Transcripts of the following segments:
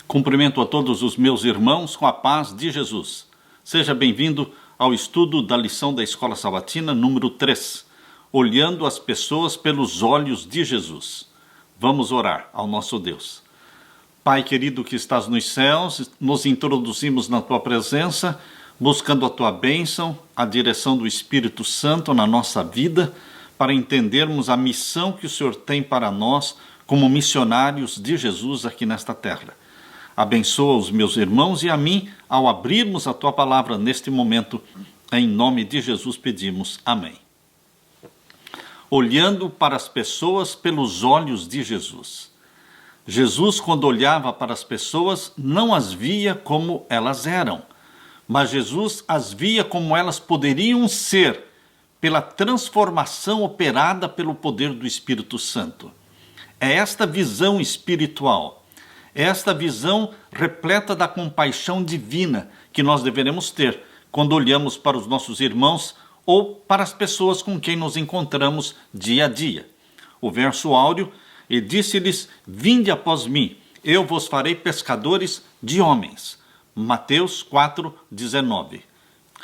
Cumprimento a todos os meus irmãos com a paz de Jesus. Seja bem-vindo ao estudo da lição da Escola Sabatina número 3, olhando as pessoas pelos olhos de Jesus. Vamos orar ao nosso Deus. Pai querido que estás nos céus, nos introduzimos na Tua presença, buscando a Tua bênção, a direção do Espírito Santo na nossa vida, para entendermos a missão que o Senhor tem para nós como missionários de Jesus aqui nesta terra. Abençoa os meus irmãos e a mim ao abrirmos a Tua palavra neste momento. Em nome de Jesus pedimos. Amém. Olhando para as pessoas pelos olhos de Jesus. Jesus, quando olhava para as pessoas, não as via como elas eram, mas Jesus as via como elas poderiam ser, pela transformação operada pelo poder do Espírito Santo. É esta visão espiritual, esta visão repleta da compaixão divina que nós deveremos ter quando olhamos para os nossos irmãos ou para as pessoas com quem nos encontramos dia a dia. O verso áureo, e disse-lhes: vinde após mim, eu vos farei pescadores de homens. Mateus 4:19.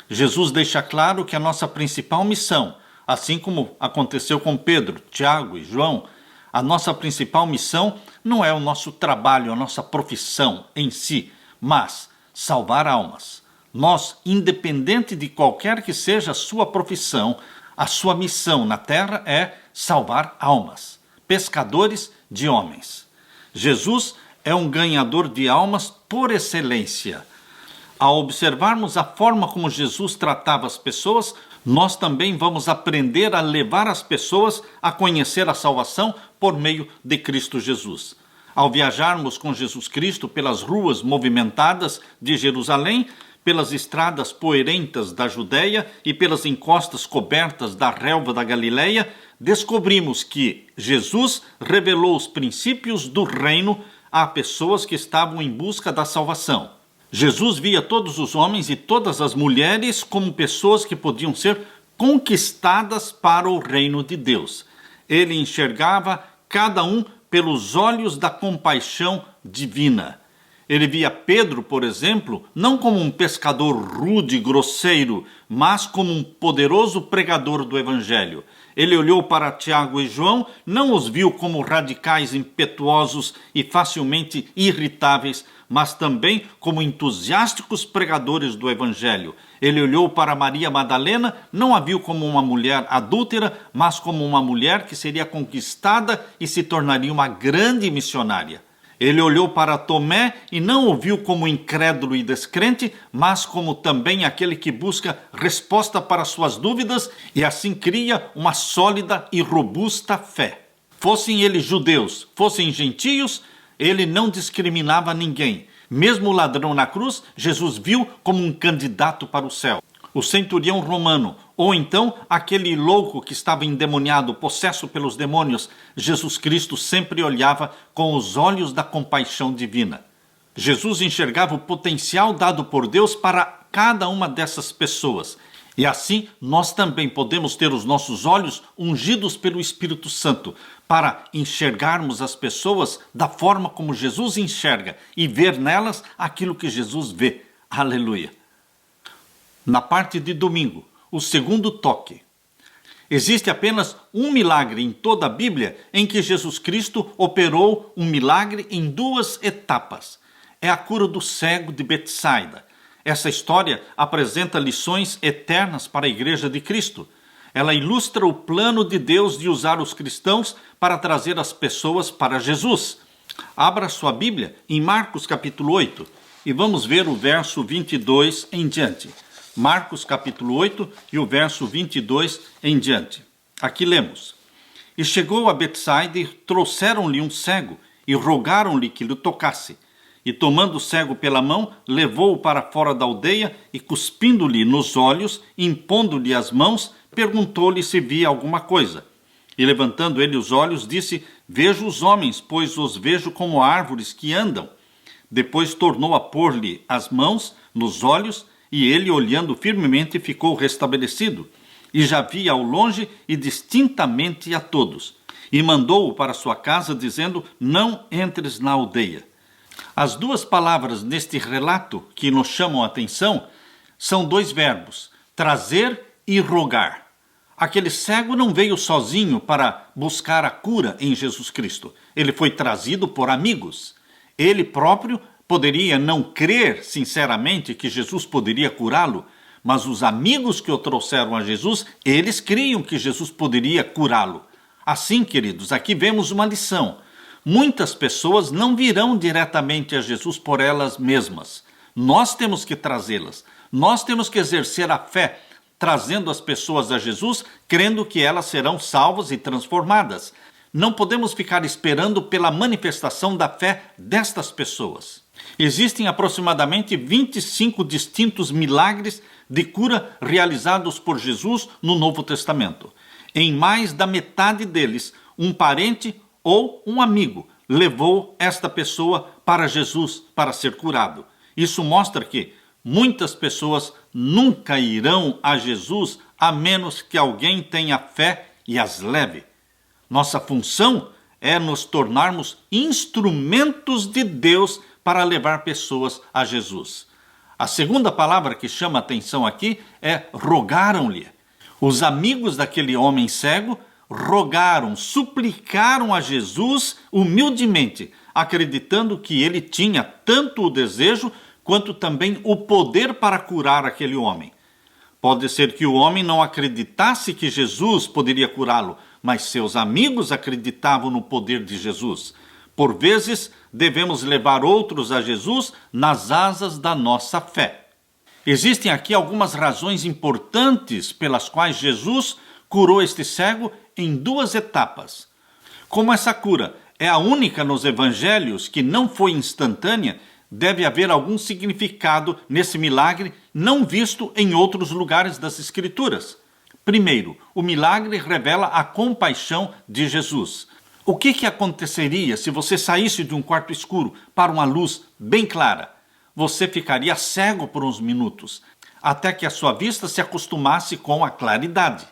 Jesus deixa claro que a nossa principal missão, assim como aconteceu com Pedro, Tiago e João, a nossa principal missão não é o nosso trabalho, a nossa profissão em si, mas salvar almas. Nós, independente de qualquer que seja a sua profissão, a sua missão na terra é salvar almas, pescadores de homens. Jesus é um ganhador de almas por excelência. Ao observarmos a forma como Jesus tratava as pessoas, nós também vamos aprender a levar as pessoas a conhecer a salvação por meio de Cristo Jesus. Ao viajarmos com Jesus Cristo pelas ruas movimentadas de Jerusalém, pelas estradas poeirentas da Judéia e pelas encostas cobertas da relva da Galileia, descobrimos que Jesus revelou os princípios do reino a pessoas que estavam em busca da salvação. Jesus via todos os homens e todas as mulheres como pessoas que podiam ser conquistadas para o reino de Deus. Ele enxergava cada um pelos olhos da compaixão divina. Ele via Pedro, por exemplo, não como um pescador rude e grosseiro, mas como um poderoso pregador do Evangelho. Ele olhou para Tiago e João, não os viu como radicais impetuosos e facilmente irritáveis, mas também como entusiásticos pregadores do Evangelho. Ele olhou para Maria Madalena, não a viu como uma mulher adúltera, mas como uma mulher que seria conquistada e se tornaria uma grande missionária. Ele olhou para Tomé e não o viu como incrédulo e descrente, mas como também aquele que busca resposta para suas dúvidas e assim cria uma sólida e robusta fé. Fossem eles judeus, fossem gentios, ele não discriminava ninguém. Mesmo o ladrão na cruz, Jesus viu como um candidato para o céu. O centurião romano, ou então aquele louco que estava endemoniado, possesso pelos demônios, Jesus Cristo sempre olhava com os olhos da compaixão divina. Jesus enxergava o potencial dado por Deus para cada uma dessas pessoas. E assim, nós também podemos ter os nossos olhos ungidos pelo Espírito Santo para enxergarmos as pessoas da forma como Jesus enxerga e ver nelas aquilo que Jesus vê. Aleluia! Na parte de domingo, o segundo toque. Existe apenas um milagre em toda a Bíblia em que Jesus Cristo operou um milagre em duas etapas. É a cura do cego de Betsaida. Essa história apresenta lições eternas para a Igreja de Cristo. Ela ilustra o plano de Deus de usar os cristãos para trazer as pessoas para Jesus. Abra sua Bíblia em Marcos capítulo 8 e vamos ver o verso 22 em diante. Marcos capítulo 8 e o verso 22 em diante. Aqui lemos: E chegou a Betsaida e trouxeram-lhe um cego e rogaram-lhe que lhe tocasse. E tomando o cego pela mão, levou-o para fora da aldeia e cuspindo-lhe nos olhos, impondo-lhe as mãos, perguntou-lhe se via alguma coisa. E levantando ele os olhos, disse: vejo os homens, pois os vejo como árvores que andam. Depois tornou a pôr-lhe as mãos nos olhos, e ele, olhando firmemente, ficou restabelecido, e já via ao longe e distintamente a todos. E mandou-o para sua casa, dizendo: não entres na aldeia. As duas palavras neste relato que nos chamam a atenção são dois verbos, trazer e rogar. Aquele cego não veio sozinho para buscar a cura em Jesus Cristo. Ele foi trazido por amigos. Ele próprio poderia não crer sinceramente que Jesus poderia curá-lo, mas os amigos que o trouxeram a Jesus, eles criam que Jesus poderia curá-lo. Assim, queridos, aqui vemos uma lição. Muitas pessoas não virão diretamente a Jesus por elas mesmas. Nós temos que trazê-las. Nós temos que exercer a fé, trazendo as pessoas a Jesus, crendo que elas serão salvas e transformadas. Não podemos ficar esperando pela manifestação da fé destas pessoas. Existem aproximadamente 25 distintos milagres de cura realizados por Jesus no Novo Testamento. Em mais da metade deles, um parente ou um amigo levou esta pessoa para Jesus para ser curado. Isso mostra que muitas pessoas nunca irão a Jesus a menos que alguém tenha fé e as leve. Nossa função é nos tornarmos instrumentos de Deus para levar pessoas a Jesus. A segunda palavra que chama a atenção aqui é rogaram-lhe. Os amigos daquele homem cego rogaram, suplicaram a Jesus humildemente, acreditando que ele tinha tanto o desejo quanto também o poder para curar aquele homem. Pode ser que o homem não acreditasse que Jesus poderia curá-lo, mas seus amigos acreditavam no poder de Jesus. Por vezes, devemos levar outros a Jesus nas asas da nossa fé. Existem aqui algumas razões importantes pelas quais Jesus curou este cego em duas etapas. Como essa cura é a única nos evangelhos que não foi instantânea, deve haver algum significado nesse milagre não visto em outros lugares das Escrituras. Primeiro, o milagre revela a compaixão de Jesus. O que aconteceria se você saísse de um quarto escuro para uma luz bem clara? Você ficaria cego por uns minutos, até que a sua vista se acostumasse com a claridade.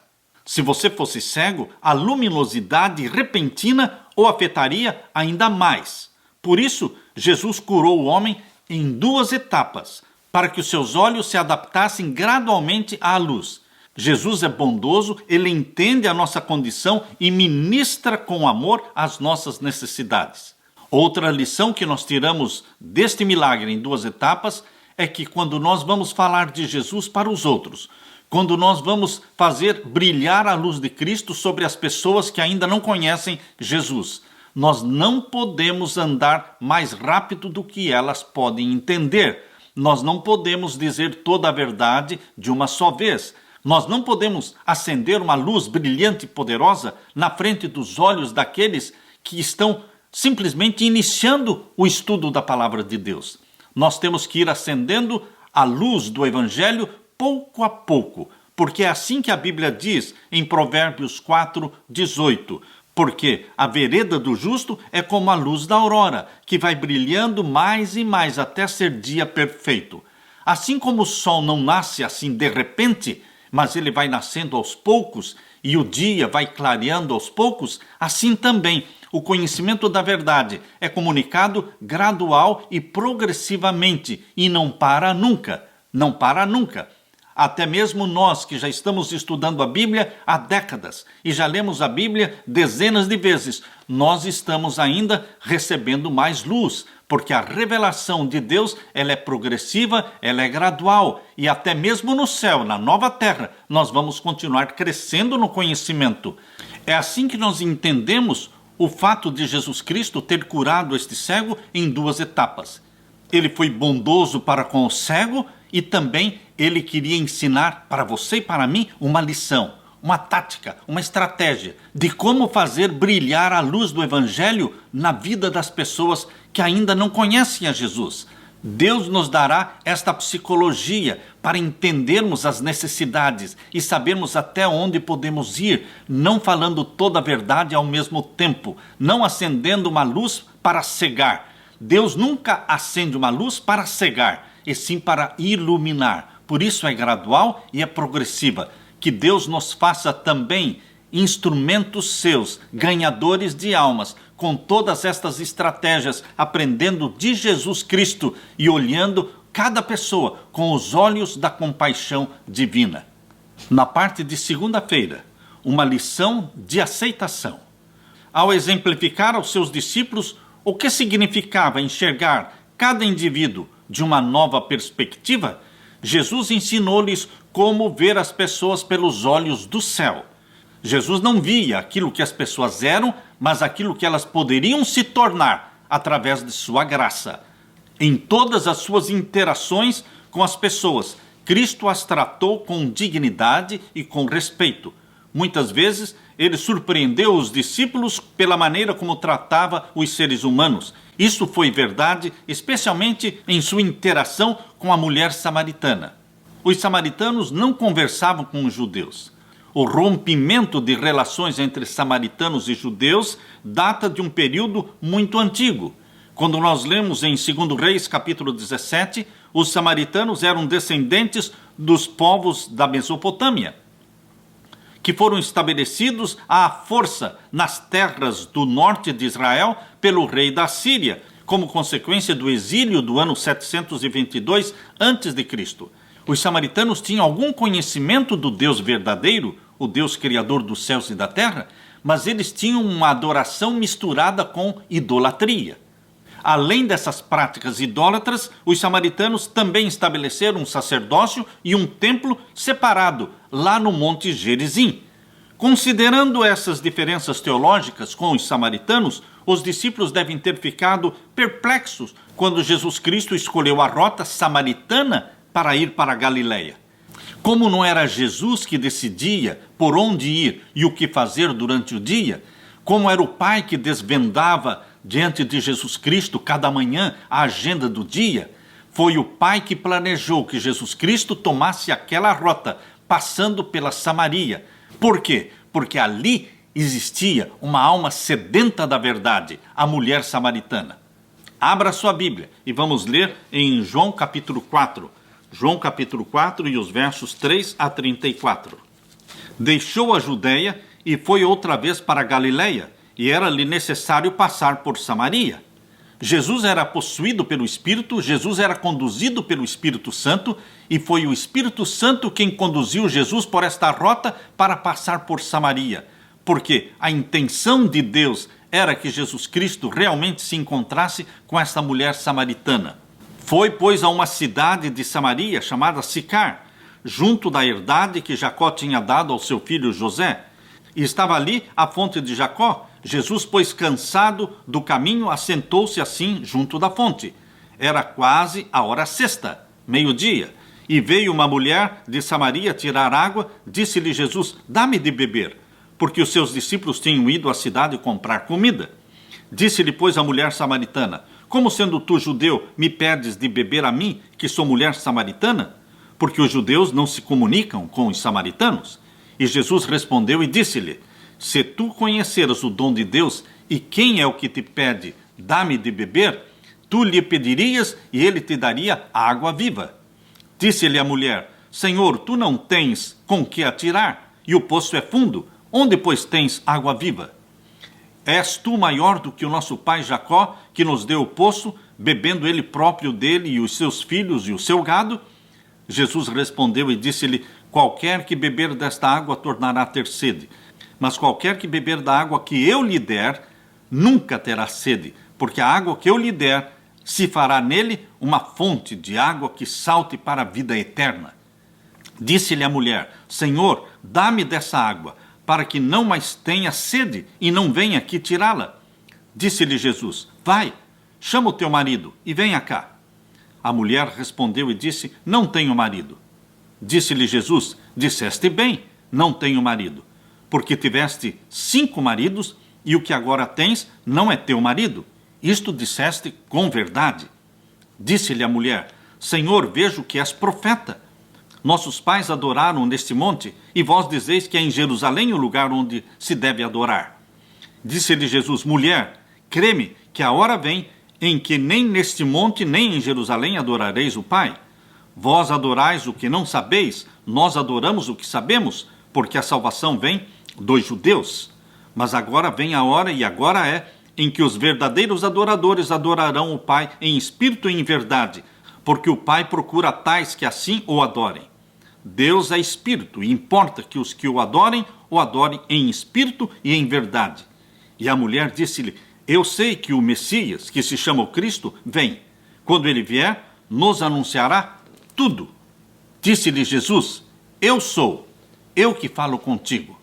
Se você fosse cego, a luminosidade repentina o afetaria ainda mais. Por isso, Jesus curou o homem em duas etapas, para que os seus olhos se adaptassem gradualmente à luz. Jesus é bondoso, ele entende a nossa condição e ministra com amor as nossas necessidades. Outra lição que nós tiramos deste milagre em duas etapas é que quando nós vamos falar de Jesus para os outros, quando nós vamos fazer brilhar a luz de Cristo sobre as pessoas que ainda não conhecem Jesus, nós não podemos andar mais rápido do que elas podem entender. Nós não podemos dizer toda a verdade de uma só vez. Nós não podemos acender uma luz brilhante e poderosa na frente dos olhos daqueles que estão simplesmente iniciando o estudo da palavra de Deus. Nós temos que ir acendendo a luz do Evangelho pouco a pouco, porque é assim que a Bíblia diz em Provérbios 4:18. Porque a vereda do justo é como a luz da aurora, que vai brilhando mais e mais até ser dia perfeito. Assim como o sol não nasce assim de repente, mas ele vai nascendo aos poucos e o dia vai clareando aos poucos, assim também o conhecimento da verdade é comunicado gradual e progressivamente e não para nunca, não para nunca. Até mesmo nós que já estamos estudando a Bíblia há décadas e já lemos a Bíblia dezenas de vezes, nós estamos ainda recebendo mais luz, porque a revelação de Deus ela é progressiva, ela é gradual e até mesmo no céu, na nova terra, nós vamos continuar crescendo no conhecimento. É assim que nós entendemos o fato de Jesus Cristo ter curado este cego em duas etapas. Ele foi bondoso para com o cego e também ele queria ensinar para você e para mim uma lição, uma tática, uma estratégia de como fazer brilhar a luz do Evangelho na vida das pessoas que ainda não conhecem a Jesus. Deus nos dará esta psicologia para entendermos as necessidades e sabermos até onde podemos ir, não falando toda a verdade ao mesmo tempo, não acendendo uma luz para cegar. Deus nunca acende uma luz para cegar, e sim para iluminar. Por isso é gradual e é progressiva. Que Deus nos faça também instrumentos seus, ganhadores de almas, com todas estas estratégias, aprendendo de Jesus Cristo e olhando cada pessoa com os olhos da compaixão divina. Na parte de segunda-feira, uma lição de aceitação. Ao exemplificar aos seus discípulos o que significava enxergar cada indivíduo de uma nova perspectiva, Jesus ensinou-lhes como ver as pessoas pelos olhos do céu. Jesus não via aquilo que as pessoas eram, mas aquilo que elas poderiam se tornar através de sua graça. Em todas as suas interações com as pessoas, Cristo as tratou com dignidade e com respeito. Muitas vezes, ele surpreendeu os discípulos pela maneira como tratava os seres humanos. Isso foi verdade, especialmente em sua interação com a mulher samaritana. Os samaritanos não conversavam com os judeus. O rompimento de relações entre samaritanos e judeus data de um período muito antigo. Quando nós lemos em 2 Reis, capítulo 17, os samaritanos eram descendentes dos povos da Mesopotâmia, que foram estabelecidos à força nas terras do norte de Israel pelo rei da Síria, como consequência do exílio do ano 722 a.C. Os samaritanos tinham algum conhecimento do Deus verdadeiro, o Deus criador dos céus e da terra, mas eles tinham uma adoração misturada com idolatria. Além dessas práticas idólatras, os samaritanos também estabeleceram um sacerdócio e um templo separado lá no Monte Gerizim. Considerando essas diferenças teológicas com os samaritanos, os discípulos devem ter ficado perplexos quando Jesus Cristo escolheu a rota samaritana para ir para a Galileia. Como não era Jesus que decidia por onde ir e o que fazer durante o dia, como era o Pai que desvendava diante de Jesus Cristo cada manhã a agenda do dia, foi o Pai que planejou que Jesus Cristo tomasse aquela rota, passando pela Samaria. Por quê? Porque ali existia uma alma sedenta da verdade, a mulher samaritana. Abra sua Bíblia e vamos ler em João capítulo 4. João capítulo 4 e os versos 3 a 34. Deixou a Judeia e foi outra vez para a Galileia, e era-lhe necessário passar por Samaria. Jesus era possuído pelo Espírito, Jesus era conduzido pelo Espírito Santo, e foi o Espírito Santo quem conduziu Jesus por esta rota para passar por Samaria, porque a intenção de Deus era que Jesus Cristo realmente se encontrasse com esta mulher samaritana. Foi, pois, a uma cidade de Samaria chamada Sicar, junto da herdade que Jacó tinha dado ao seu filho José. E estava ali a fonte de Jacó. Jesus, pois, cansado do caminho, assentou-se assim junto da fonte. Era quase a hora sexta, meio-dia. E veio uma mulher de Samaria tirar água. Disse-lhe Jesus: dá-me de beber, porque os seus discípulos tinham ido à cidade comprar comida. Disse-lhe, pois, a mulher samaritana: como sendo tu judeu, me pedes de beber a mim, que sou mulher samaritana? Porque os judeus não se comunicam com os samaritanos. E Jesus respondeu e disse-lhe: se tu conheceras o dom de Deus e quem é o que te pede, dá-me de beber, tu lhe pedirias e ele te daria água viva. Disse-lhe a mulher: Senhor, tu não tens com que atirar, e o poço é fundo. Onde, pois, tens água viva? És tu maior do que o nosso pai Jacó, que nos deu o poço, bebendo ele próprio dele e os seus filhos e o seu gado? Jesus respondeu e disse-lhe: qualquer que beber desta água tornará a ter sede, mas qualquer que beber da água que eu lhe der, nunca terá sede, porque a água que eu lhe der se fará nele uma fonte de água que salte para a vida eterna. Disse-lhe a mulher: Senhor, dá-me dessa água, para que não mais tenha sede e não venha aqui tirá-la. Disse-lhe Jesus: vai, chama o teu marido e venha cá. A mulher respondeu e disse: não tenho marido. Disse-lhe Jesus: disseste bem, não tenho marido, porque tiveste 5 maridos e o que agora tens não é teu marido. Isto disseste com verdade. Disse-lhe a mulher: Senhor, vejo que és profeta. Nossos pais adoraram neste monte, e vós dizeis que é em Jerusalém o lugar onde se deve adorar. Disse-lhe Jesus: mulher, crê-me que a hora vem em que nem neste monte nem em Jerusalém adorareis o Pai. Vós adorais o que não sabeis, nós adoramos o que sabemos, porque a salvação vem dos judeus. Mas agora vem a hora, e agora é, em que os verdadeiros adoradores adorarão o Pai em espírito e em verdade, porque o Pai procura tais que assim o adorem. Deus é espírito, e importa que os que o adorem em espírito e em verdade. E a mulher disse-lhe: eu sei que o Messias, que se chama o Cristo, vem. Quando ele vier, nos anunciará tudo. Disse-lhe Jesus: eu sou, eu que falo contigo.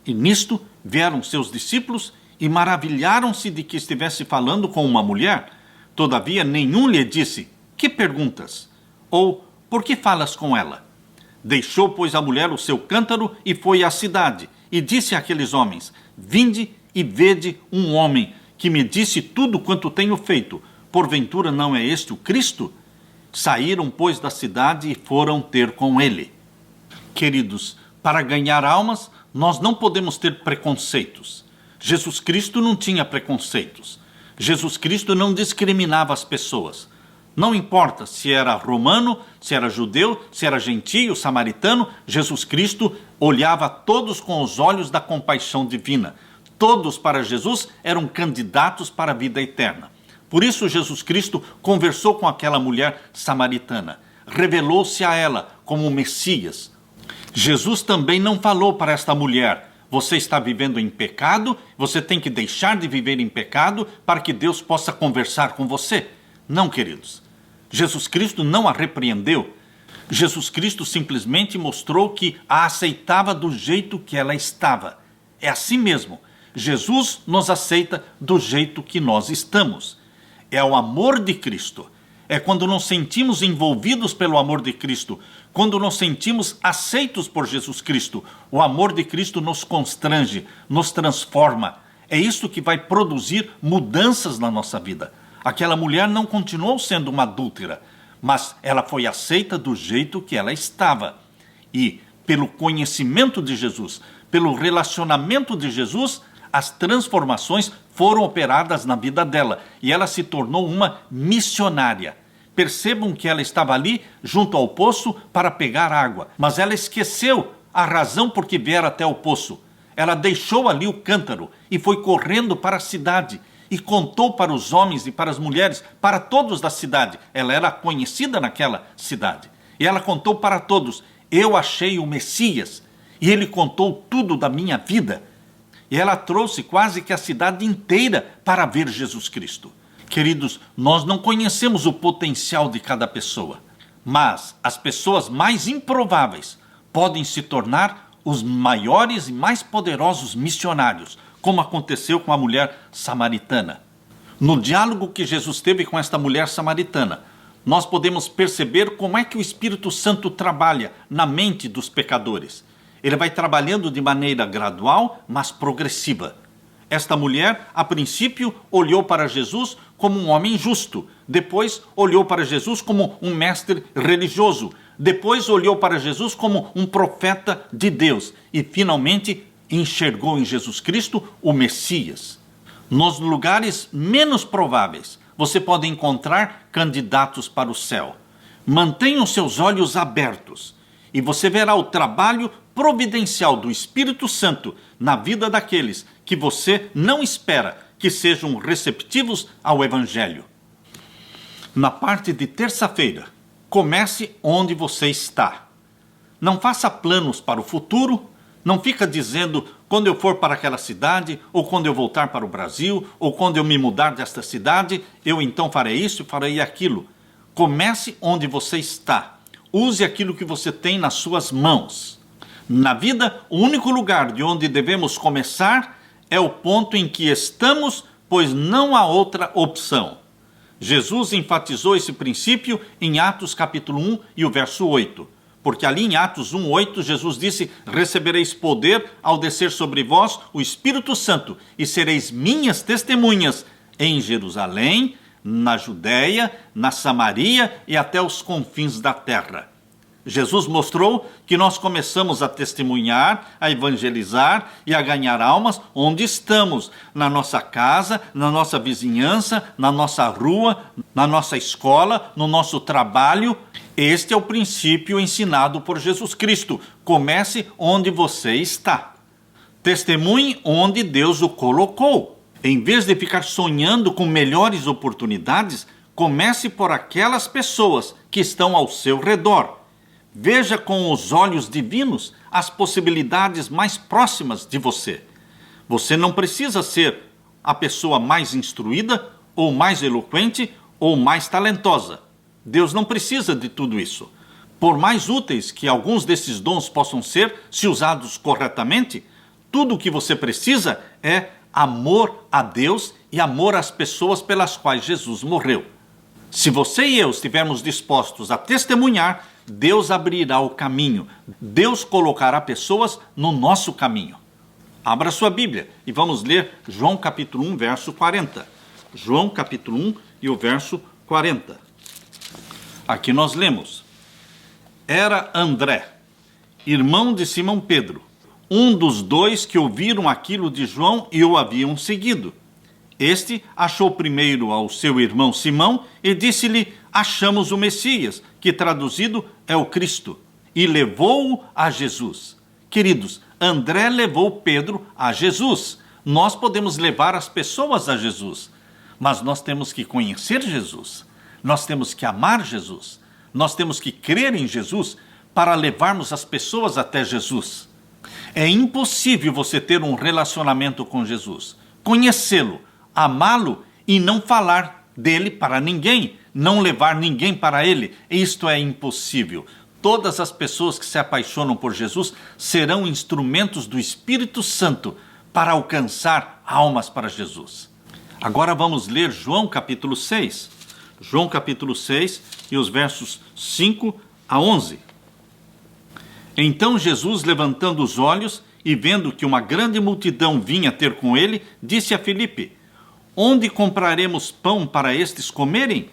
E nisto vieram seus discípulos e maravilharam-se de que estivesse falando com uma mulher. Todavia nenhum lhe disse: que perguntas? Ou por que falas com ela? Deixou, pois, a mulher o seu cântaro e foi à cidade, e disse àqueles homens: vinde e vede um homem que me disse tudo quanto tenho feito. Porventura não é este o Cristo? Saíram, pois, da cidade e foram ter com ele. Queridos, para ganhar almas, nós não podemos ter preconceitos. Jesus Cristo não tinha preconceitos. Jesus Cristo não discriminava as pessoas. Não importa se era romano, se era judeu, se era gentio, samaritano, Jesus Cristo olhava a todos com os olhos da compaixão divina. Todos para Jesus eram candidatos para a vida eterna. Por isso Jesus Cristo conversou com aquela mulher samaritana. Revelou-se a ela como o Messias. Jesus também não falou para esta mulher: você está vivendo em pecado, você tem que deixar de viver em pecado para que Deus possa conversar com você. Não, queridos. Jesus Cristo não a repreendeu. Jesus Cristo simplesmente mostrou que a aceitava do jeito que ela estava. É assim mesmo. Jesus nos aceita do jeito que nós estamos. É o amor de Cristo. É quando nos sentimos envolvidos pelo amor de Cristo, quando nos sentimos aceitos por Jesus Cristo. O amor de Cristo nos constrange, nos transforma. É isso que vai produzir mudanças na nossa vida. Aquela mulher não continuou sendo uma adúltera, mas ela foi aceita do jeito que ela estava. E, pelo conhecimento de Jesus, pelo relacionamento de Jesus, as transformações foram operadas na vida dela e ela se tornou uma missionária. Percebam que ela estava ali junto ao poço para pegar água, mas ela esqueceu a razão por que viera até o poço. Ela deixou ali o cântaro e foi correndo para a cidade e contou para os homens e para as mulheres, para todos da cidade. Ela era conhecida naquela cidade. E ela contou para todos: eu achei o Messias. E ele contou tudo da minha vida. E ela trouxe quase que a cidade inteira para ver Jesus Cristo. Queridos, nós não conhecemos o potencial de cada pessoa, mas as pessoas mais improváveis podem se tornar os maiores e mais poderosos missionários, como aconteceu com a mulher samaritana. No diálogo que Jesus teve com esta mulher samaritana, nós podemos perceber como é que o Espírito Santo trabalha na mente dos pecadores. Ele vai trabalhando de maneira gradual, mas progressiva. Esta mulher, a princípio, olhou para Jesus como um homem justo. Depois, olhou para Jesus como um mestre religioso. Depois, olhou para Jesus como um profeta de Deus. E, finalmente, enxergou em Jesus Cristo o Messias. Nos lugares menos prováveis, você pode encontrar candidatos para o céu. Mantenha os seus olhos abertos e você verá o trabalho providencial do Espírito Santo na vida daqueles que você não espera que sejam receptivos ao Evangelho. Na parte de terça-feira, comece onde você está. Não faça planos para o futuro, não fica dizendo: quando eu for para aquela cidade, ou quando eu voltar para o Brasil, ou quando eu me mudar desta cidade, eu então farei isso e farei aquilo. Comece onde você está. Use aquilo que você tem nas suas mãos. Na vida, o único lugar de onde devemos começar é o ponto em que estamos, pois não há outra opção. Jesus enfatizou esse princípio em Atos capítulo 1 e o verso 8. Porque ali em Atos 1:8, Jesus disse: recebereis poder ao descer sobre vós o Espírito Santo, e sereis minhas testemunhas em Jerusalém, na Judéia, na Samaria e até os confins da terra. Jesus mostrou que nós começamos a testemunhar, a evangelizar e a ganhar almas onde estamos, na nossa casa, na nossa vizinhança, na nossa rua, na nossa escola, no nosso trabalho. Este é o princípio ensinado por Jesus Cristo. Comece onde você está. Testemunhe onde Deus o colocou. Em vez de ficar sonhando com melhores oportunidades, comece por aquelas pessoas que estão ao seu redor. Veja com os olhos divinos as possibilidades mais próximas de você. Você não precisa ser a pessoa mais instruída, ou mais eloquente, ou mais talentosa. Deus não precisa de tudo isso. Por mais úteis que alguns desses dons possam ser, se usados corretamente, tudo o que você precisa é amor a Deus e amor às pessoas pelas quais Jesus morreu. Se você e eu estivermos dispostos a testemunhar, Deus abrirá o caminho. Deus colocará pessoas no nosso caminho. Abra sua Bíblia e vamos ler João capítulo 1, verso 40. João capítulo 1 e o verso 40. Aqui nós lemos: Era André, irmão de Simão Pedro, um dos dois que ouviram aquilo de João e o haviam seguido. Este achou primeiro ao seu irmão Simão e disse-lhe: Achamos o Messias, que traduzido é o Cristo, e levou-o a Jesus. Queridos, André levou Pedro a Jesus. Nós podemos levar as pessoas a Jesus, mas nós temos que conhecer Jesus. Nós temos que amar Jesus. Nós temos que crer em Jesus para levarmos as pessoas até Jesus. É impossível você ter um relacionamento com Jesus, conhecê-lo, amá-lo e não falar dele para ninguém, não levar ninguém para ele. Isto é impossível. Todas as pessoas que se apaixonam por Jesus serão instrumentos do Espírito Santo para alcançar almas para Jesus. Agora vamos ler João capítulo 6. João capítulo 6 e os versos 5 a 11. Então Jesus, levantando os olhos e vendo que uma grande multidão vinha ter com ele, disse a Filipe: Onde compraremos pão para estes comerem?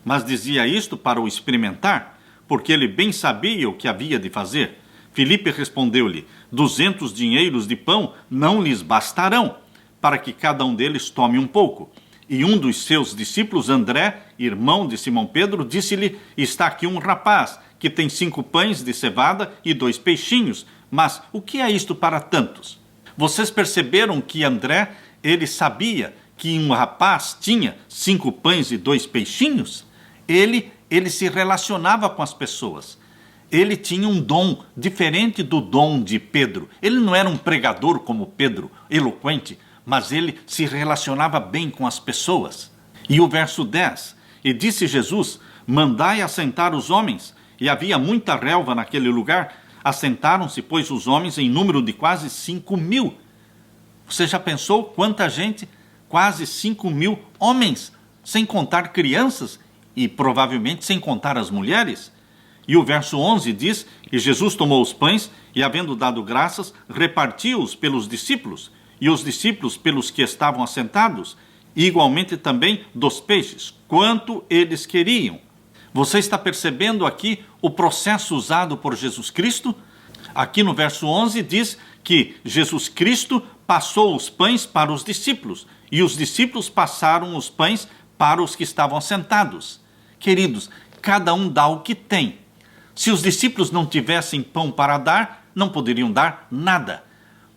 Mas dizia isto para o experimentar, porque ele bem sabia o que havia de fazer. Filipe respondeu-lhe: 200 dinheiros de pão não lhes bastarão, para que cada um deles tome um pouco. E um dos seus discípulos, André, irmão de Simão Pedro, disse-lhe: Está aqui um rapaz que tem 5 pães de cevada e 2 peixinhos, mas o que é isto para tantos? Vocês perceberam que André, ele sabia que um rapaz tinha 5 pães e 2 peixinhos? Ele se relacionava com as pessoas. Ele tinha um dom diferente do dom de Pedro. Ele não era um pregador como Pedro, eloquente, mas ele se relacionava bem com as pessoas. E o verso 10, e disse Jesus: Mandai assentar os homens. E havia muita relva naquele lugar. Assentaram-se, pois, os homens em número de quase 5.000. Você já pensou quanta gente? Quase 5.000 homens, sem contar crianças e provavelmente sem contar as mulheres. E o verso 11 diz: E Jesus tomou os pães e, havendo dado graças, repartiu-os pelos discípulos, e os discípulos pelos que estavam assentados, e igualmente também dos peixes, quanto eles queriam. Você está percebendo aqui o processo usado por Jesus Cristo? Aqui no verso 11 diz que Jesus Cristo passou os pães para os discípulos, e os discípulos passaram os pães para os que estavam assentados. Queridos, cada um dá o que tem. Se os discípulos não tivessem pão para dar, não poderiam dar nada.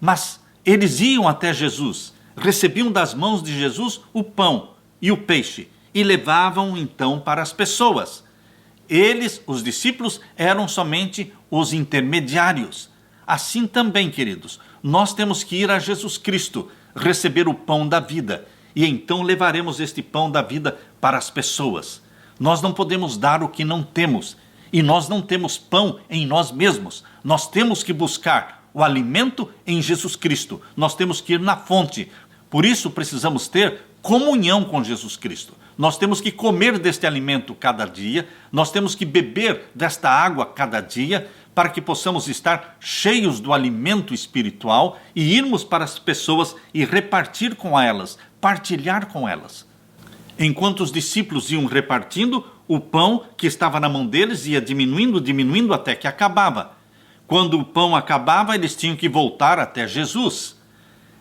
Mas eles iam até Jesus, recebiam das mãos de Jesus o pão e o peixe, e levavam então para as pessoas. Eles, os discípulos, eram somente os intermediários. Assim também, queridos, nós temos que ir a Jesus Cristo, receber o pão da vida, e então levaremos este pão da vida para as pessoas. Nós não podemos dar o que não temos, e nós não temos pão em nós mesmos. Nós temos que buscar o alimento em Jesus Cristo. Nós temos que ir na fonte. Por isso precisamos ter comunhão com Jesus Cristo. Nós temos que comer deste alimento cada dia, nós temos que beber desta água cada dia, para que possamos estar cheios do alimento espiritual e irmos para as pessoas e repartir com elas, partilhar com elas. Enquanto os discípulos iam repartindo, o pão que estava na mão deles ia diminuindo até que acabava. Quando o pão acabava, eles tinham que voltar até Jesus.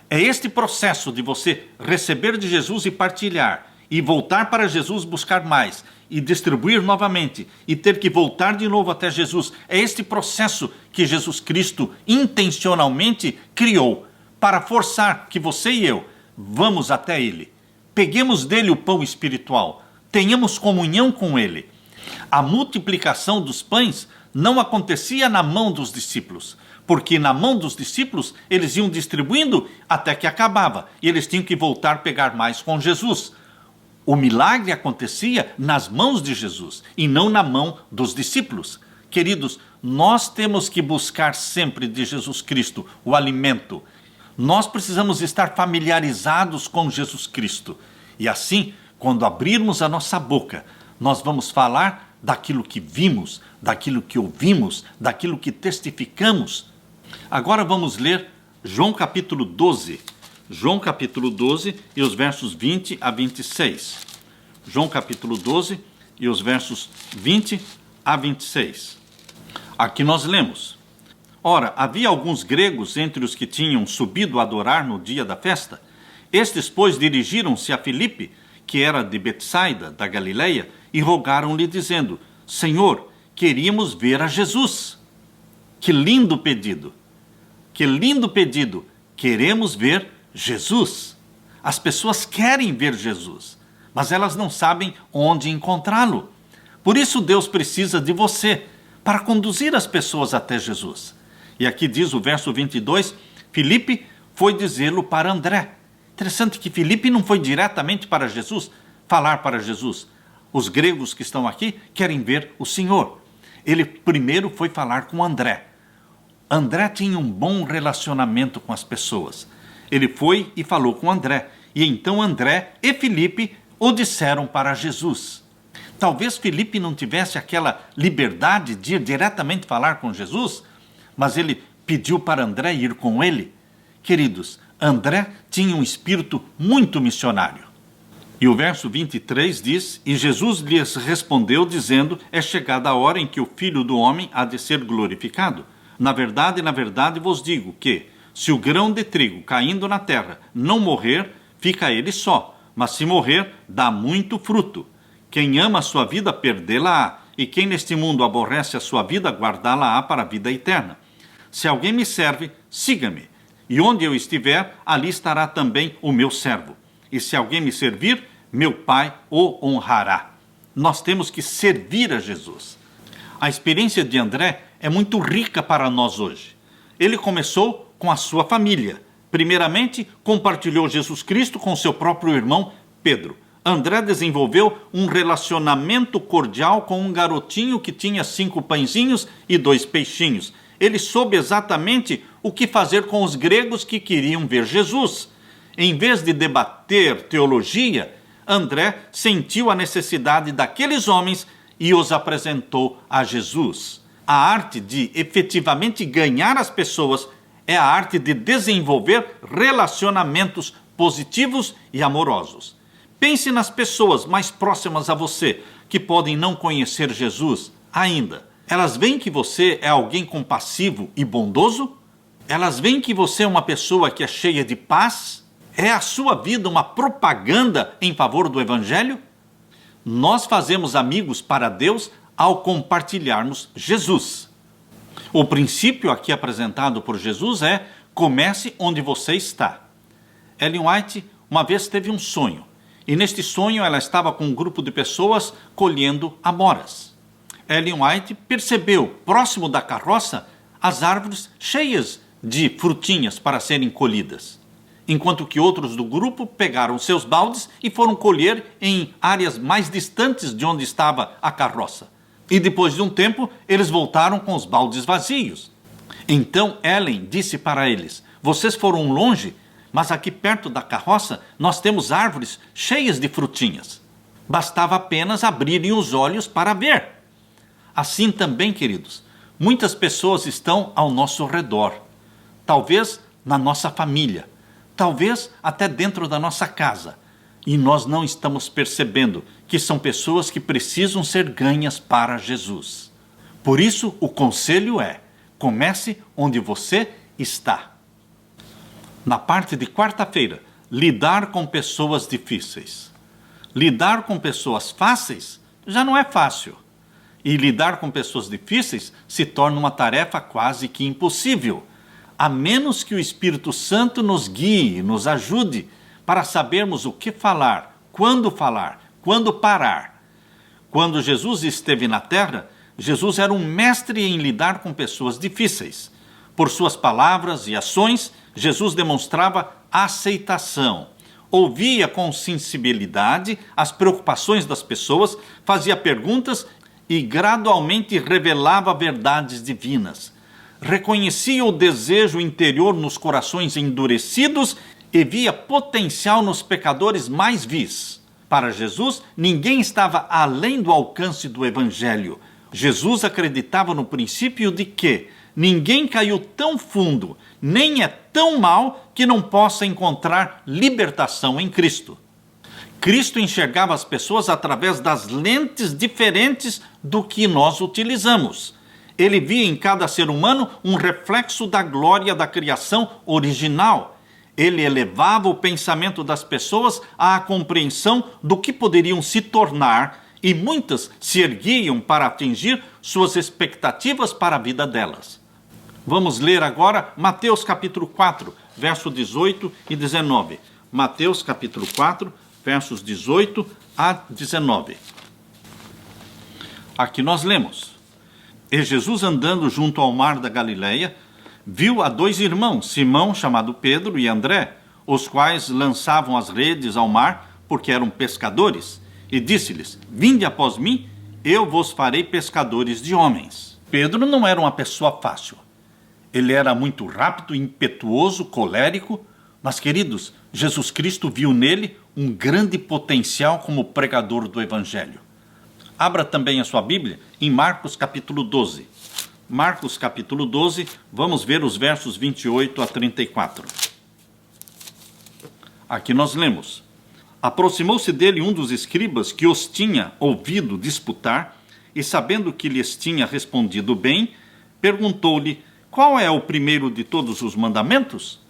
É este processo de você receber de Jesus e partilhar, e voltar para Jesus buscar mais, e distribuir novamente, e ter que voltar de novo até Jesus. É este processo que Jesus Cristo intencionalmente criou, para forçar que você e eu vamos até ele. Peguemos dele o pão espiritual, tenhamos comunhão com ele. A multiplicação dos pães não acontecia na mão dos discípulos, porque na mão dos discípulos eles iam distribuindo até que acabava, e eles tinham que voltar a pegar mais com Jesus. O milagre acontecia nas mãos de Jesus e não na mão dos discípulos. Queridos, nós temos que buscar sempre de Jesus Cristo o alimento. Nós precisamos estar familiarizados com Jesus Cristo. E assim, quando abrirmos a nossa boca, nós vamos falar daquilo que vimos, daquilo que ouvimos, daquilo que testificamos. Agora vamos ler João capítulo 12. João capítulo 12 e os versos 20 a 26. João capítulo 12 e os versos 20 a 26. Aqui nós lemos: Ora, havia alguns gregos entre os que tinham subido a adorar no dia da festa. Estes, pois, dirigiram-se a Filipe, que era de Betsaida, da Galileia, e rogaram-lhe, dizendo: Senhor, queríamos ver a Jesus. Que lindo pedido! Que lindo pedido! Queremos ver Jesus. As pessoas querem ver Jesus, mas elas não sabem onde encontrá-lo. Por isso Deus precisa de você, para conduzir as pessoas até Jesus. E aqui diz o verso 22, Filipe foi dizê-lo para André. Interessante que Filipe não foi diretamente para Jesus, falar para Jesus. Os gregos que estão aqui querem ver o Senhor. Ele primeiro foi falar com André. André tinha um bom relacionamento com as pessoas. Ele foi e falou com André. E então André e Filipe o disseram para Jesus. Talvez Filipe não tivesse aquela liberdade de ir diretamente falar com Jesus, mas ele pediu para André ir com ele. Queridos, André tinha um espírito muito missionário. E o verso 23 diz: E Jesus lhes respondeu, dizendo: É chegada a hora em que o Filho do Homem há de ser glorificado. Na verdade vos digo que, se o grão de trigo caindo na terra não morrer, fica ele só, mas se morrer, dá muito fruto. Quem ama a sua vida, perdê-la-á, e quem neste mundo aborrece a sua vida, guardá-la-á para a vida eterna. Se alguém me serve, siga-me, e onde eu estiver, ali estará também o meu servo. E se alguém me servir, meu Pai o honrará. Nós temos que servir a Jesus. A experiência de André é muito rica para nós hoje. Ele começou com a sua família. Primeiramente, compartilhou Jesus Cristo com seu próprio irmão Pedro. André desenvolveu um relacionamento cordial com um garotinho que tinha 5 pãezinhos e 2 peixinhos. Ele soube exatamente o que fazer com os gregos que queriam ver Jesus. Em vez de debater teologia, André sentiu a necessidade daqueles homens e os apresentou a Jesus. A arte de efetivamente ganhar as pessoas é a arte de desenvolver relacionamentos positivos e amorosos. Pense nas pessoas mais próximas a você, que podem não conhecer Jesus ainda. Elas veem que você é alguém compassivo e bondoso? Elas veem que você é uma pessoa que é cheia de paz? É a sua vida uma propaganda em favor do Evangelho? Nós fazemos amigos para Deus ao compartilharmos Jesus. O princípio aqui apresentado por Jesus é: comece onde você está. Ellen White uma vez teve um sonho, e neste sonho ela estava com um grupo de pessoas colhendo amoras. Ellen White percebeu, próximo da carroça, as árvores cheias de frutinhas para serem colhidas, enquanto que outros do grupo pegaram seus baldes e foram colher em áreas mais distantes de onde estava a carroça. E depois de um tempo, eles voltaram com os baldes vazios. Então Ellen disse para eles: vocês foram longe, mas aqui perto da carroça nós temos árvores cheias de frutinhas. Bastava apenas abrirem os olhos para ver. Assim também, queridos, muitas pessoas estão ao nosso redor. Talvez na nossa família, talvez até dentro da nossa casa. E nós não estamos percebendo que são pessoas que precisam ser ganhas para Jesus. Por isso, o conselho é: comece onde você está. Na parte de quarta-feira, lidar com pessoas difíceis. Lidar com pessoas fáceis já não é fácil. E lidar com pessoas difíceis se torna uma tarefa quase que impossível. a menos que o Espírito Santo nos guie, nos ajude para sabermos o que falar, quando parar. Quando Jesus esteve na terra, Jesus era um mestre em lidar com pessoas difíceis. Por suas palavras e ações, Jesus demonstrava aceitação. Ouvia com sensibilidade as preocupações das pessoas, fazia perguntas e gradualmente revelava verdades divinas. Reconhecia o desejo interior nos corações endurecidos e via potencial nos pecadores mais vis. Para Jesus, ninguém estava além do alcance do Evangelho. Jesus acreditava no princípio de que ninguém caiu tão fundo, nem é tão mal que não possa encontrar libertação em Cristo. Cristo enxergava as pessoas através das lentes diferentes do que nós utilizamos. Ele via em cada ser humano um reflexo da glória da criação original. Ele elevava o pensamento das pessoas à compreensão do que poderiam se tornar, e muitas se erguiam para atingir suas expectativas para a vida delas. Vamos ler agora Mateus capítulo 4, verso 18 e 19. Mateus capítulo 4, versos 18 a 19. Aqui nós lemos: E Jesus, andando junto ao mar da Galileia, viu a dois irmãos, Simão, chamado Pedro, e André, os quais lançavam as redes ao mar, porque eram pescadores, e disse-lhes: Vinde após mim, eu vos farei pescadores de homens. Pedro não era uma pessoa fácil. Ele era muito rápido, impetuoso, colérico, mas, queridos, Jesus Cristo viu nele um grande potencial como pregador do Evangelho. Abra também a sua Bíblia em Marcos capítulo 12. Marcos capítulo 12, vamos ver os versos 28 a 34. Aqui nós lemos: Aproximou-se dele um dos escribas que os tinha ouvido disputar, e sabendo que lhes tinha respondido bem, perguntou-lhe: Qual é o primeiro de todos os mandamentos?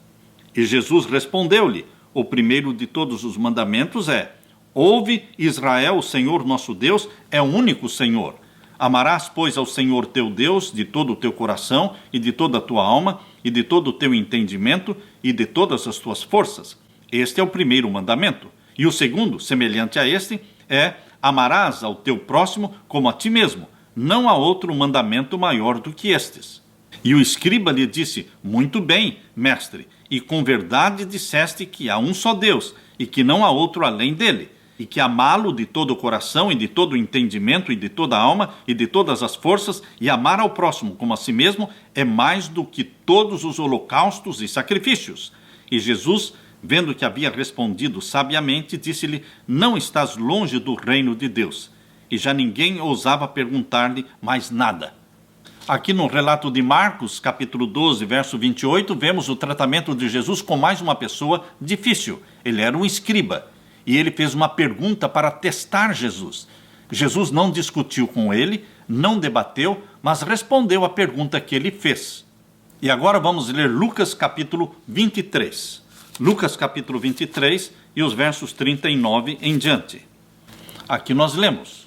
E Jesus respondeu-lhe: O primeiro de todos os mandamentos é: Ouve, Israel, o Senhor nosso Deus é o único Senhor. Amarás, pois, ao Senhor teu Deus de todo o teu coração e de toda a tua alma e de todo o teu entendimento e de todas as tuas forças. Este é o primeiro mandamento. E o segundo, semelhante a este, é: amarás ao teu próximo como a ti mesmo. Não há outro mandamento maior do que estes. E o escriba lhe disse: Muito bem, mestre, e com verdade disseste que há um só Deus, e que não há outro além dele, e que amá-lo de todo o coração, e de todo o entendimento, e de toda a alma, e de todas as forças, e amar ao próximo como a si mesmo, é mais do que todos os holocaustos e sacrifícios. E Jesus, vendo que havia respondido sabiamente, disse-lhe: Não estás longe do reino de Deus. E já ninguém ousava perguntar-lhe mais nada. Aqui no relato de Marcos, capítulo 12, verso 28, vemos o tratamento de Jesus com mais uma pessoa difícil. Ele era um escriba, e ele fez uma pergunta para testar Jesus. Jesus não discutiu com ele, não debateu, mas respondeu à pergunta que ele fez. E agora vamos ler Lucas capítulo 23. Lucas capítulo 23 e os versos 39 em diante. Aqui nós lemos: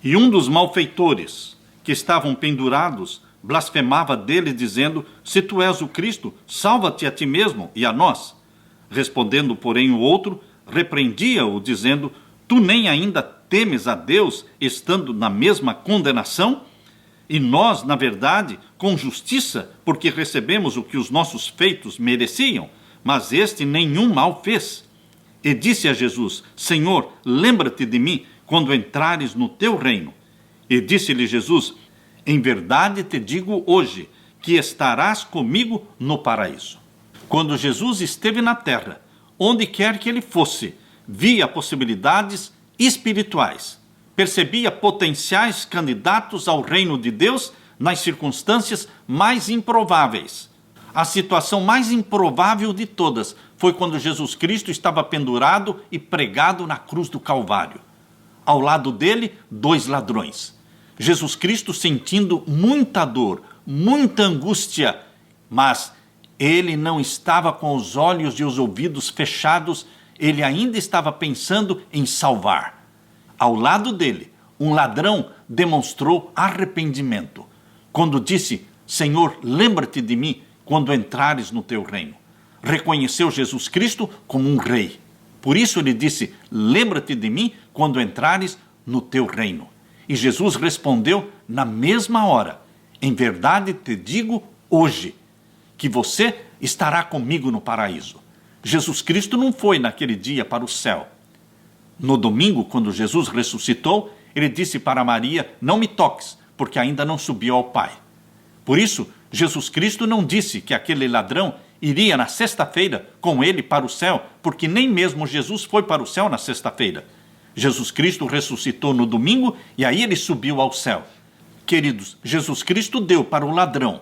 E um dos malfeitores que estavam pendurados blasfemava dele, dizendo: Se tu és o Cristo, salva-te a ti mesmo e a nós. Respondendo, porém, o outro repreendia-o, dizendo: Tu nem ainda temes a Deus, estando na mesma condenação? E nós, na verdade, com justiça, porque recebemos o que os nossos feitos mereciam, mas este nenhum mal fez. E disse a Jesus: Senhor, lembra-te de mim quando entrares no teu reino. E disse-lhe Jesus: Em verdade te digo hoje, que estarás comigo no paraíso. Quando Jesus esteve na terra, onde quer que ele fosse, via possibilidades espirituais, percebia potenciais candidatos ao reino de Deus nas circunstâncias mais improváveis. A situação mais improvável de todas foi quando Jesus Cristo estava pendurado e pregado na cruz do Calvário. Ao lado dele, 2 ladrões. Jesus Cristo sentindo muita dor, muita angústia, mas ele não estava com os olhos e os ouvidos fechados, ele ainda estava pensando em salvar. Ao lado dele, um ladrão demonstrou arrependimento. Quando disse: Senhor, lembra-te de mim quando entrares no teu reino. Reconheceu Jesus Cristo como um rei. Por isso ele disse: lembra-te de mim quando entrares no teu reino. E Jesus respondeu na mesma hora: em verdade te digo hoje, que você estará comigo no paraíso. Jesus Cristo não foi naquele dia para o céu. No domingo, quando Jesus ressuscitou, ele disse para Maria: não me toques, porque ainda não subiu ao Pai. Por isso, Jesus Cristo não disse que aquele ladrão iria na sexta-feira com ele para o céu, porque nem mesmo Jesus foi para o céu na sexta-feira. Jesus Cristo ressuscitou no domingo e aí ele subiu ao céu. Queridos, Jesus Cristo deu para o ladrão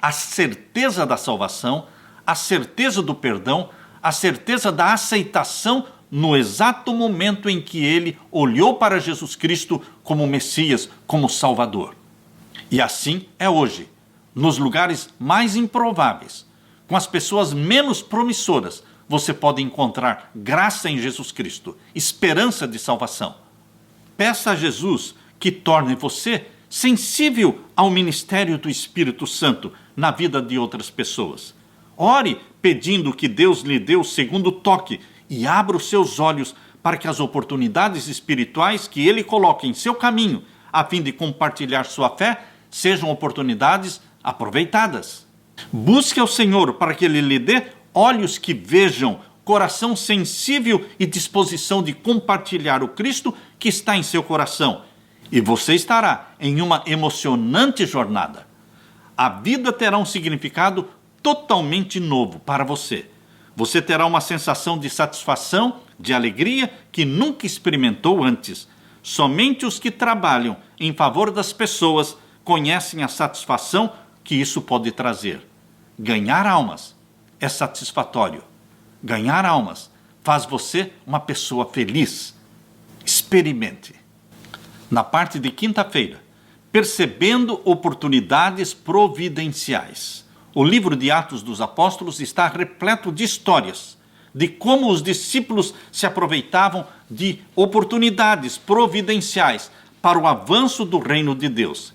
a certeza da salvação, a certeza do perdão, a certeza da aceitação no exato momento em que ele olhou para Jesus Cristo como Messias, como Salvador. E assim é hoje, nos lugares mais improváveis, com as pessoas menos promissoras, você pode encontrar graça em Jesus Cristo, esperança de salvação. Peça a Jesus que torne você sensível ao ministério do Espírito Santo na vida de outras pessoas. Ore pedindo que Deus lhe dê o segundo toque e abra os seus olhos para que as oportunidades espirituais que Ele coloca em seu caminho, a fim de compartilhar sua fé, sejam oportunidades aproveitadas. Busque ao Senhor para que Ele lhe dê olhos que vejam, coração sensível e disposição de compartilhar o Cristo que está em seu coração. E você estará em uma emocionante jornada. A vida terá um significado totalmente novo para você. Você terá uma sensação de satisfação, de alegria que nunca experimentou antes. Somente os que trabalham em favor das pessoas conhecem a satisfação que isso pode trazer. Ganhar almas é satisfatório. Ganhar almas faz você uma pessoa feliz. Experimente. Na parte de quinta-feira, percebendo oportunidades providenciais. O livro de Atos dos Apóstolos está repleto de histórias de como os discípulos se aproveitavam de oportunidades providenciais para o avanço do reino de Deus.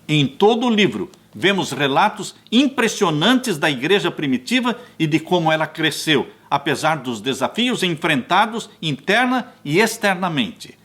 Em todo o livro, vemos relatos impressionantes da igreja primitiva e de como ela cresceu, apesar dos desafios enfrentados interna e externamente.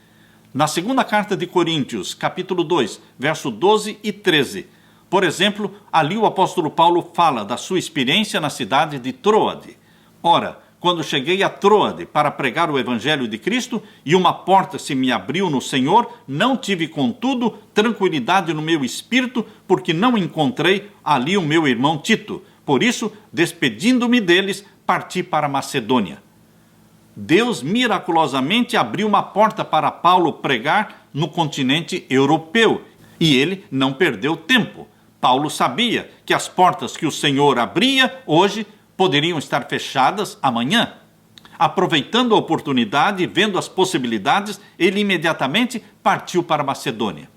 Na segunda carta de Coríntios, capítulo 2, verso 12 e 13, por exemplo, ali o apóstolo Paulo fala da sua experiência na cidade de Troade. Ora, quando cheguei a Troade para pregar o evangelho de Cristo e uma porta se me abriu no Senhor, não tive, contudo, tranquilidade no meu espírito, porque não encontrei ali o meu irmão Tito. Por isso, despedindo-me deles, parti para Macedônia. Deus miraculosamente abriu uma porta para Paulo pregar no continente europeu, e ele não perdeu tempo. Paulo sabia que as portas que o Senhor abria hoje poderiam estar fechadas amanhã. Aproveitando a oportunidade e vendo as possibilidades, ele imediatamente partiu para Macedônia.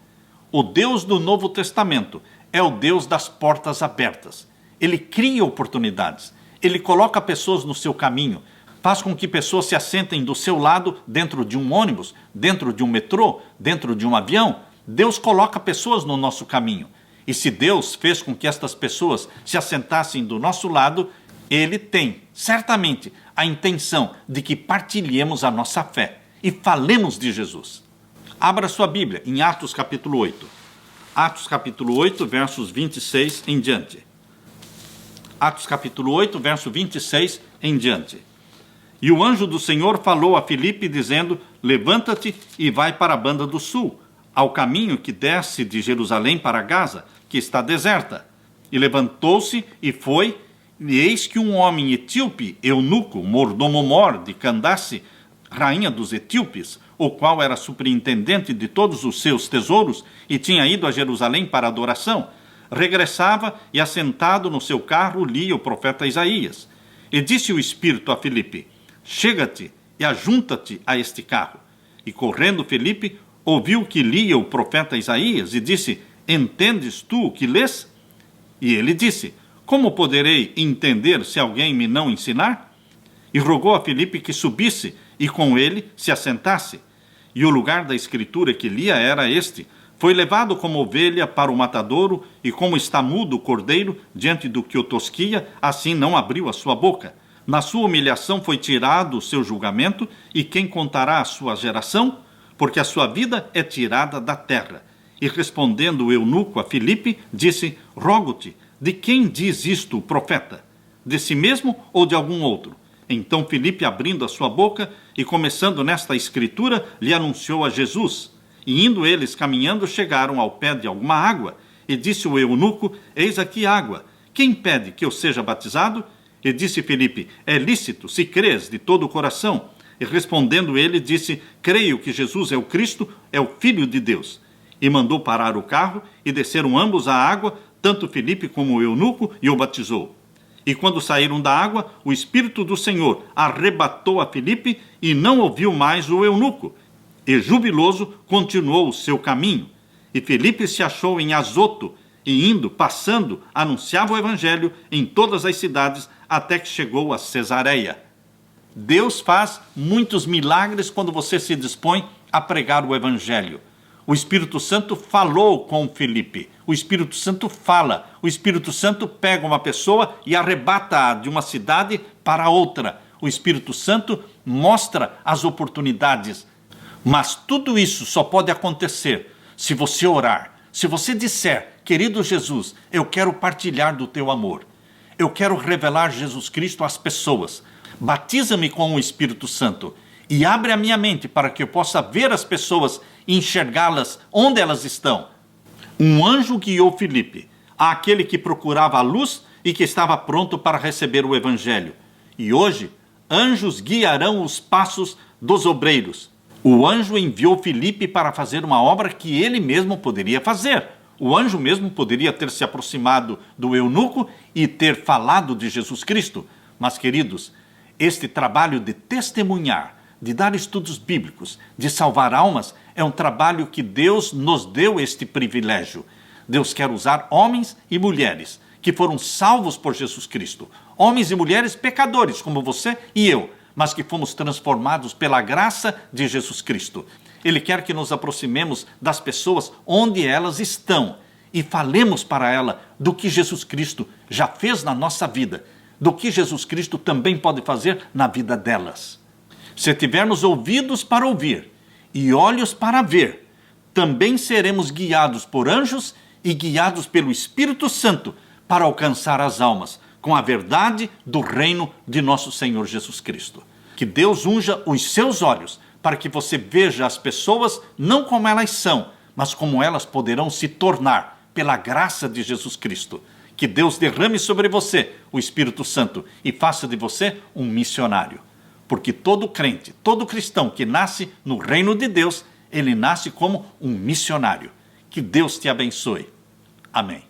O Deus do Novo Testamento é o Deus das portas abertas. Ele cria oportunidades, ele coloca pessoas no seu caminho, faz com que pessoas se assentem do seu lado dentro de um ônibus, dentro de um metrô, dentro de um avião. Deus coloca pessoas no nosso caminho. E se Deus fez com que estas pessoas se assentassem do nosso lado, Ele tem, certamente, a intenção de que partilhemos a nossa fé e falemos de Jesus. Abra sua Bíblia em Atos capítulo 8. Atos capítulo 8, versos 26 em diante. Atos capítulo 8, verso 26 em diante. E o anjo do Senhor falou a Filipe, dizendo: levanta-te e vai para a banda do sul, ao caminho que desce de Jerusalém para Gaza, que está deserta. E levantou-se e foi, e eis que um homem etíope, eunuco, mordomo-mor de Candace, rainha dos etíopes, o qual era superintendente de todos os seus tesouros, e tinha ido a Jerusalém para adoração, regressava e, assentado no seu carro, lia o profeta Isaías. E disse o Espírito a Filipe: chega-te e ajunta-te a este carro. E correndo Filipe, ouviu que lia o profeta Isaías e disse: entendes tu o que lês? E ele disse: como poderei entender se alguém me não ensinar? E rogou a Filipe que subisse e com ele se assentasse. E o lugar da escritura que lia era este: Foi levado como ovelha para o matadouro, e como está mudo o cordeiro diante do que o tosquia, assim não abriu a sua boca. Na sua humilhação foi tirado o seu julgamento, e quem contará a sua geração? Porque a sua vida é tirada da terra. E respondendo o eunuco a Filipe, disse: Rogo-te, de quem diz isto o profeta? De si mesmo ou de algum outro? Então Filipe, abrindo a sua boca e começando nesta escritura, lhe anunciou a Jesus. E indo eles caminhando, chegaram ao pé de alguma água. E disse o eunuco: Eis aqui água. Quem pede que eu seja batizado? E disse Filipe: É lícito, se crês de todo o coração. E respondendo ele, disse: Creio que Jesus é o Cristo, é o Filho de Deus. E mandou parar o carro, e desceram ambos à água, tanto Filipe como o eunuco, e o batizou. E quando saíram da água, o Espírito do Senhor arrebatou a Filipe, e não ouviu mais o eunuco. E jubiloso continuou o seu caminho. E Filipe se achou em Azoto, e indo, passando, anunciava o evangelho em todas as cidades, até que chegou a Cesareia. Deus faz muitos milagres quando você se dispõe a pregar o evangelho. O Espírito Santo falou com Filipe. O Espírito Santo fala. O Espírito Santo pega uma pessoa e arrebata-a de uma cidade para outra. O Espírito Santo mostra as oportunidades. Mas tudo isso só pode acontecer se você orar. Se você disser: Querido Jesus, eu quero partilhar do teu amor. Eu quero revelar Jesus Cristo às pessoas. Batiza-me com o Espírito Santo e abre a minha mente para que eu possa ver as pessoas e enxergá-las onde elas estão. Um anjo guiou Filipe, àquele que procurava a luz e que estava pronto para receber o evangelho. E hoje, anjos guiarão os passos dos obreiros. O anjo enviou Filipe para fazer uma obra que ele mesmo poderia fazer. O anjo mesmo poderia ter se aproximado do eunuco e ter falado de Jesus Cristo. Mas, queridos, este trabalho de testemunhar, de dar estudos bíblicos, de salvar almas, é um trabalho que Deus nos deu este privilégio. Deus quer usar homens e mulheres que foram salvos por Jesus Cristo. Homens e mulheres pecadores, como você e eu, mas que fomos transformados pela graça de Jesus Cristo. Ele quer que nos aproximemos das pessoas onde elas estão e falemos para ela do que Jesus Cristo já fez na nossa vida, do que Jesus Cristo também pode fazer na vida delas. Se tivermos ouvidos para ouvir e olhos para ver, também seremos guiados por anjos e guiados pelo Espírito Santo para alcançar as almas com a verdade do reino de nosso Senhor Jesus Cristo. Que Deus unja os seus olhos para que você veja as pessoas não como elas são, mas como elas poderão se tornar pela graça de Jesus Cristo. Que Deus derrame sobre você o Espírito Santo e faça de você um missionário. Porque todo crente, todo cristão que nasce no reino de Deus, ele nasce como um missionário. Que Deus te abençoe. Amém.